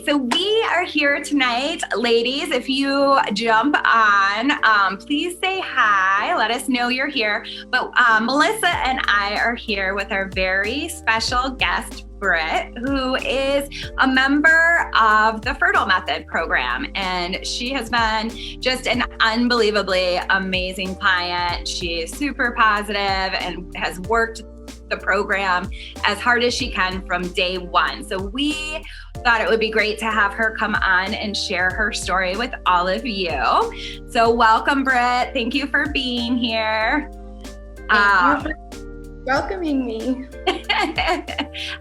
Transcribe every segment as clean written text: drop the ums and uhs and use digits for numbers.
Okay, so we are here tonight. Ladies, if you jump on, please say hi. Let us know you're here. But Melissa and I are here with our very special guest, Britt, who is a member of the Fertile Method program. And she has been just an unbelievably amazing client. She is super positive and has worked the program as hard as she can from day one. So we thought it would be great to have her come on and share her story with all of you. So welcome, Britt. Thank you for being here. Thank you for welcoming me.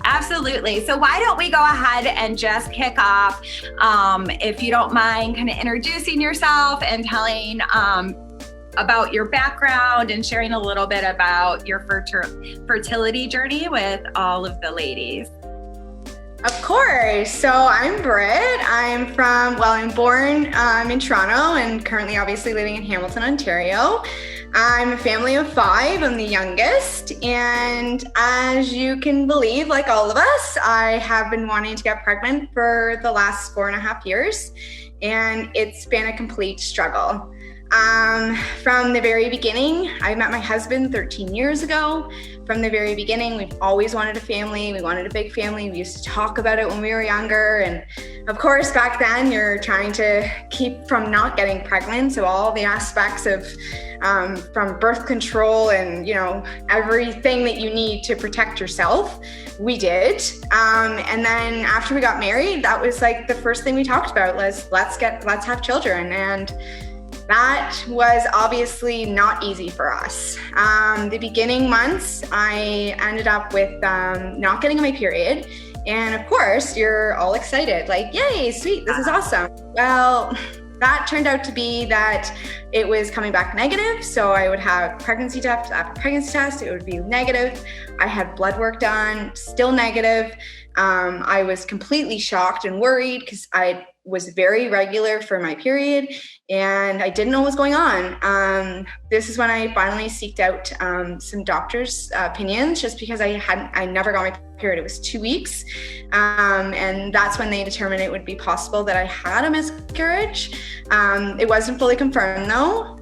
Absolutely. So why don't we go ahead and just kick off, if you don't mind, kind of introducing yourself and telling about your background and sharing a little bit about your fertility journey with all of the ladies. Of course. So I'm Britt. I'm born in Toronto and currently obviously living in Hamilton, Ontario. I'm a family of 5. I'm the youngest. And as you can believe, like all of us, I have been wanting to get pregnant for the last 4.5 years. And it's been a complete struggle. From the very beginning, I met my husband 13 years ago. From the very beginning, we've always wanted a family. We wanted a big family. We used to talk about it when we were younger. And of course, back then you're trying to keep from not getting pregnant. So all the aspects of, from birth control and, you know, everything that you need to protect yourself, we did. And then after we got married, that was like the first thing we talked about was let's have children. And that was obviously not easy for us. The beginning months, I ended up with not getting my period. And of course, you're all excited, like, yay, sweet, this is awesome. Well, that turned out to be that it was coming back negative. So I would have pregnancy test after pregnancy test, it would be negative. I had blood work done, still negative. I was completely shocked and worried because I was very regular for my period and I didn't know what was going on. This is when I finally seeked out some doctors' opinions just because I never got my period. It was 2 weeks. And that's when they determined it would be possible that I had a miscarriage. It wasn't fully confirmed though.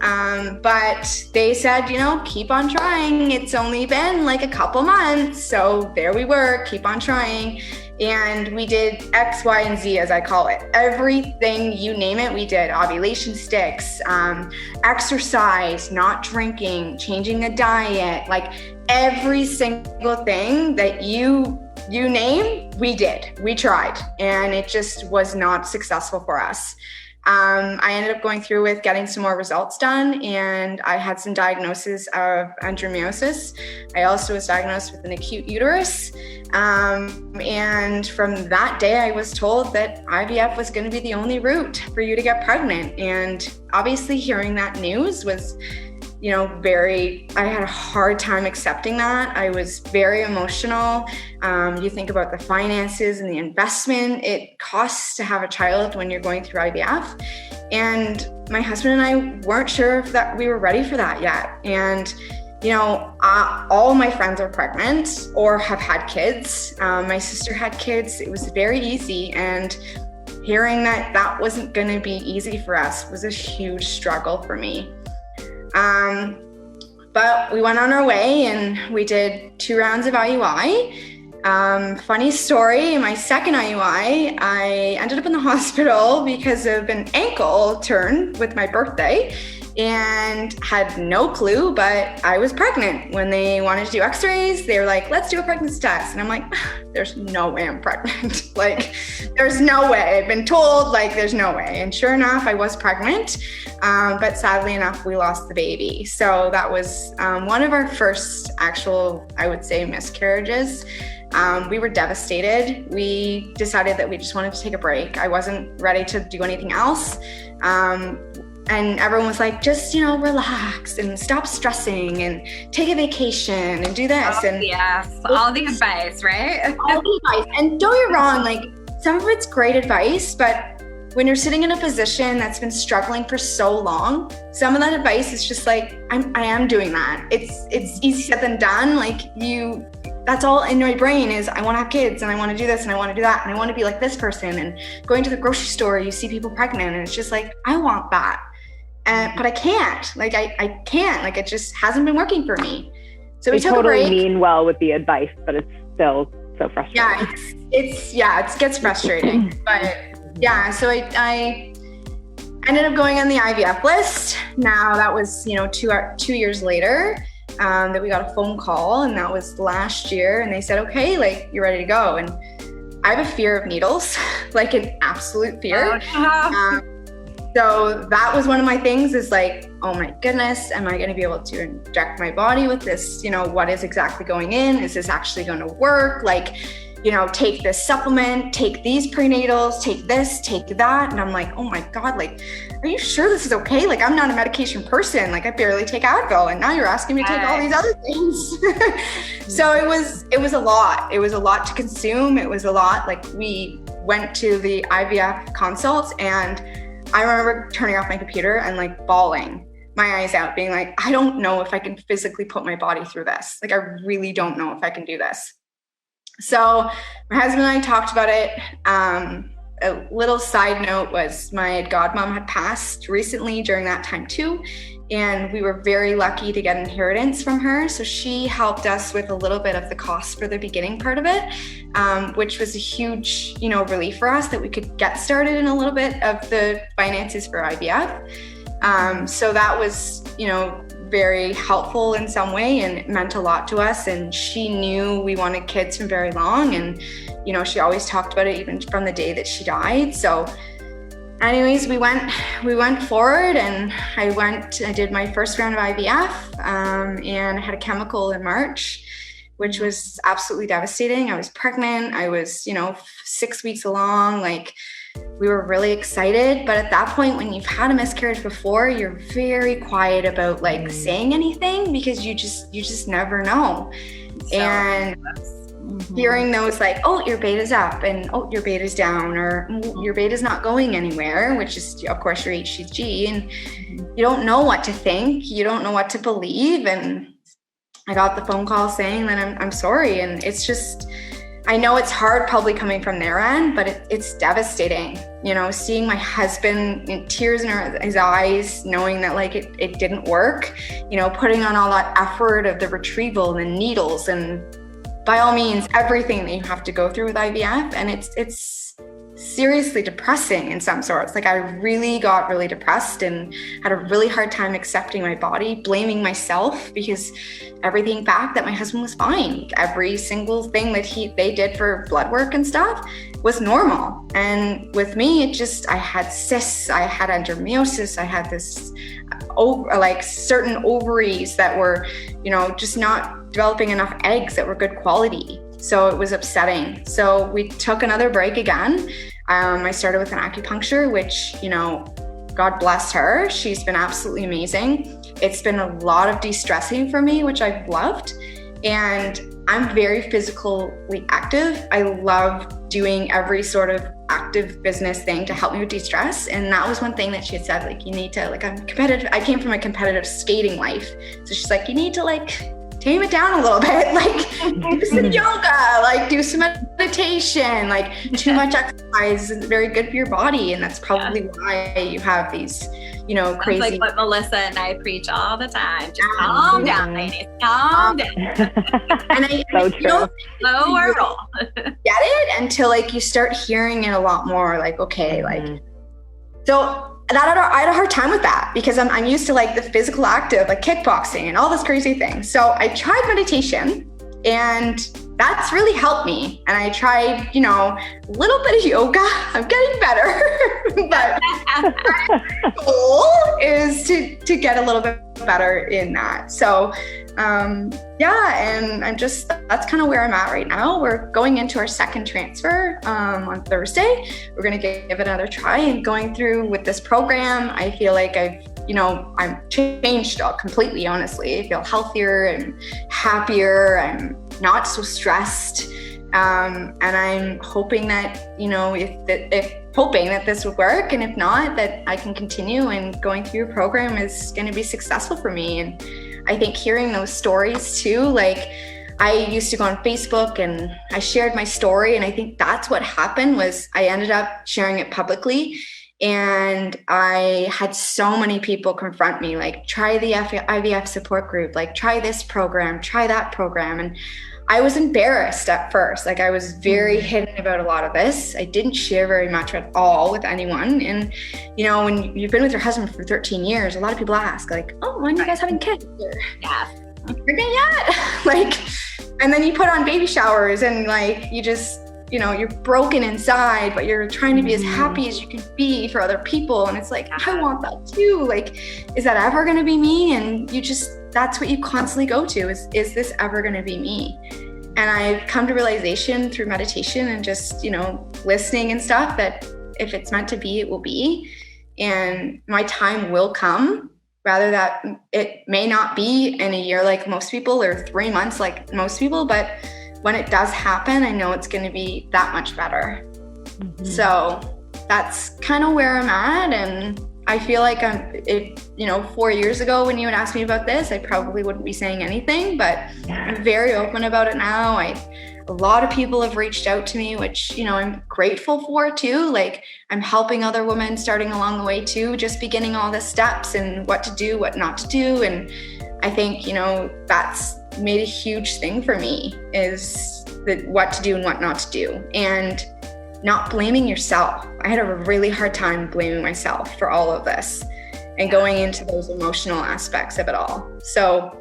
But they said, you know, keep on trying. It's only been like a couple months. So there we were, keep on trying. And we did X, Y, and Z, as I call it. Everything, you name it, we did. Ovulation sticks, exercise, not drinking, changing the diet, like every single thing that you name, we did. We tried, and it just was not successful for us. I ended up going through with getting some more results done, and I had some diagnoses of endometriosis. I also was diagnosed with an acute uterus. And from that day, I was told that IVF was going to be the only route for you to get pregnant. And obviously hearing that news was, you know, I had a hard time accepting that. I was very emotional. You think about the finances and the investment it costs to have a child when you're going through IVF. And my husband and I weren't sure if we were ready for that yet. And, you know, all my friends are pregnant or have had kids. My sister had kids. It was very easy. And hearing that wasn't going to be easy for us was a huge struggle for me. But we went on our way and we did 2 rounds of IUI. Funny story, my second IUI, I ended up in the hospital because of an ankle turn with my birthday and had no clue, but I was pregnant. When they wanted to do x-rays, they were like, let's do a pregnancy test. And I'm like, there's no way I'm pregnant. Like, there's no way. I've been told, like, there's no way. And sure enough, I was pregnant. But sadly enough, we lost the baby. So that was one of our first actual, I would say, miscarriages. We were devastated. We decided that we just wanted to take a break. I wasn't ready to do anything else. And everyone was like, just, you know, relax and stop stressing and take a vacation and do this. Oh, and yes, all the advice, right? All the advice. And don't get me wrong, like, some of it's great advice, but when you're sitting in a position that's been struggling for so long, some of that advice is just like, I am doing that. It's easy said than done. Like, that's all in my brain is I want to have kids and I want to do this and I want to do that and I want to be like this person. And going to the grocery store, you see people pregnant and it's just like, I want that. But I can't, like, I can't, like, it just hasn't been working for me. So we took a break. Totally mean well with the advice, but it's still so frustrating. Yeah, it gets frustrating. But yeah, so I ended up going on the IVF list. Now that was, 2 years later, that we got a phone call, and that was last year. And they said, okay, like, you're ready to go. And I have a fear of needles, like an absolute fear. So that was one of my things is like, oh my goodness, am I going to be able to inject my body with this? What is exactly going in? Is this actually going to work? Like, take this supplement, take these prenatals, take this, take that. And I'm like, oh my God, like, are you sure this is okay? Like, I'm not a medication person. Like, I barely take Advil. And now you're asking me to take all these other things. So it was a lot. It was a lot to consume. It was a lot. Like, we went to the IVF consults, and I remember turning off my computer and like bawling my eyes out, being like, I don't know if I can physically put my body through this. Like, I really don't know if I can do this. So my husband and I talked about it. A little side note was my godmom had passed recently during that time too. And we were very lucky to get inheritance from her. So she helped us with a little bit of the cost for the beginning part of it, which was a huge, relief for us that we could get started in a little bit of the finances for IVF. So that was, very helpful in some way, and it meant a lot to us. And she knew we wanted kids from very long. And, she always talked about it even from the day that she died. So anyways, we went forward, and I did my first round of IVF, and I had a chemical in March, which was absolutely devastating. I was pregnant. I was, 6 weeks along. Like, we were really excited. But at that point, when you've had a miscarriage before, you're very quiet about like saying anything, because you just never know. And hearing those like, oh, your beta's up, and oh, your beta's down, or your beta's not going anywhere, which is of course your HCG, and you don't know what to think, you don't know what to believe. And I got the phone call saying that I'm sorry. And it's just, I know it's hard probably coming from their end, but it's devastating, seeing my husband in tears in his eyes, knowing that like it didn't work, putting on all that effort of the retrieval and the needles, and by all means, everything that you have to go through with IVF. And it's seriously depressing in some sorts. Like, I really got really depressed and had a really hard time accepting my body, blaming myself, because everything back that my husband was fine. Every single thing that they did for blood work and stuff was normal. And with me, I had cysts, I had endometriosis, I had this certain ovaries that were, just not developing enough eggs that were good quality. So it was upsetting. So we took another break again. I started with an acupuncture, which, God bless her. She's been absolutely amazing. It's been a lot of de-stressing for me, which I've loved. And I'm very physically active. I love doing every sort of active business thing to help me with de-stress. And that was one thing that she had said, like, you need to, like, I'm competitive. I came from a competitive skating life. So she's like, you need to like tame it down a little bit, like do some yoga, like do some meditation. Like, too much exercise isn't very good for your body. And that's probably why you have these, crazy. Like what Melissa and I preach all the time. Just calm down, ladies. Calm down. And so true. Slower roll. Get it until like you start hearing it a lot more. Like, okay, like, so I had a hard time with that, because I'm used to like the physical active, like kickboxing and all this crazy thing. So I tried meditation, and that's really helped me. And I tried, a little bit of yoga. I'm getting better, but my goal is to get a little bit better in that. So, and that's kind of where I'm at right now. We're going into our second transfer on Thursday. We're going to give it another try, and going through with this program, I feel like I'm changed completely, honestly. I feel healthier and happier. I'm not so stressed. And I'm hoping that, hoping that this would work. And if not, that I can continue, and going through a program is going to be successful for me. And I think hearing those stories too, like, I used to go on Facebook and I shared my story. And I think that's what happened was I ended up sharing it publicly. And I had so many people confront me, like, try the IVF support group, like, try this program, try that program. And I was embarrassed at first. Like, I was very hidden about a lot of this. I didn't share very much at all with anyone. And, you know, when you've been with your husband for 13 years, a lot of people ask, like, oh, when are you guys having kids? Yeah. Pregnant yet? Like, and then you put on baby showers and, like, you just, you know, you're broken inside, but you're trying to be as happy as you can be for other people. And it's like, I want that too. Like, is that ever going to be me? And you just, that's what you constantly go to is this ever going to be me? And I've come to realization through meditation and just, you know, listening and stuff that if it's meant to be, it will be. And my time will come, rather that it may not be in a year like most people or 3 months like most people, but when it does happen, I know it's going to be that much better. So that's kind of where I'm at. And I feel like 4 years ago when you had asked me about this, I probably wouldn't be saying anything, but I'm very open about it now. A lot of people have reached out to me, which, you know, I'm grateful for too. Like, I'm helping other women starting along the way too, just beginning all the steps and what to do, what not to do. And I think, you know, that's made a huge thing for me is what to do and what not to do, and not blaming yourself. I had a really hard time blaming myself for all of this and going into those emotional aspects of it all. So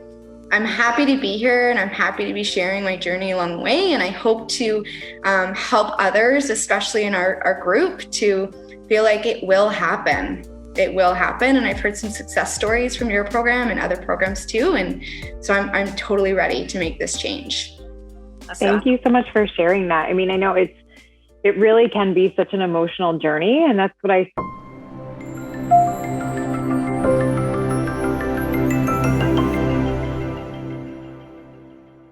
I'm happy to be here and I'm happy to be sharing my journey along the way. And I hope to help others, especially in our group, to feel like it will happen. It will happen. And I've heard some success stories from your program and other programs too. And so I'm totally ready to make this change. Thank you so much for sharing that. I mean, I know it really can be such an emotional journey, and that's what